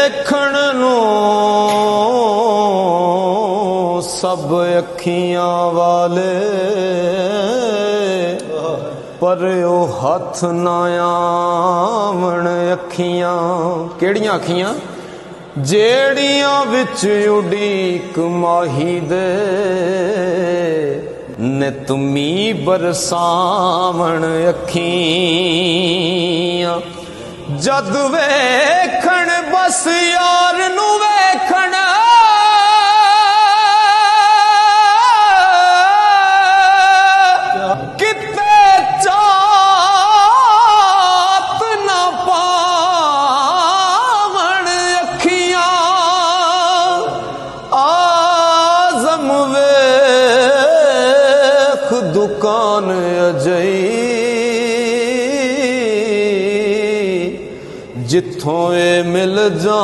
ਵੇਖਣ ਨੂੰ ਸਭ ਅੱਖੀਆਂ ਵਾਲੇ, ਪਰ ਉਹ ਹੱਥ ਨਾ ਆਵਣ ਅੱਖੀਆਂ। ਕਿਹੜੀਆਂ ਅੱਖੀਆਂ? ਜਿਹੜੀਆਂ ਵਿੱਚ ਉਡੀਕ ਮਾਹੀ ਦੇ ਨਿਤ ਮੀਂਹ ਬਰਸਾਵਣ ਅੱਖੀਆਂ। ਜਦ ਵੇਖਣ ਬਸ ਯਾਰ ਨੂੰ ਵੇਖਣ, ਕਿਤੇ ਚਾਤ ਨਾ ਪਾਵਣ ਅੱਖੀਆਂ। ਆਜ਼ਮ ਵੇਖ ਦੁਕਾਨ ਅਜਈ, ਜਿੱਥੋਂ ਇਹ ਮਿਲ ਜਾ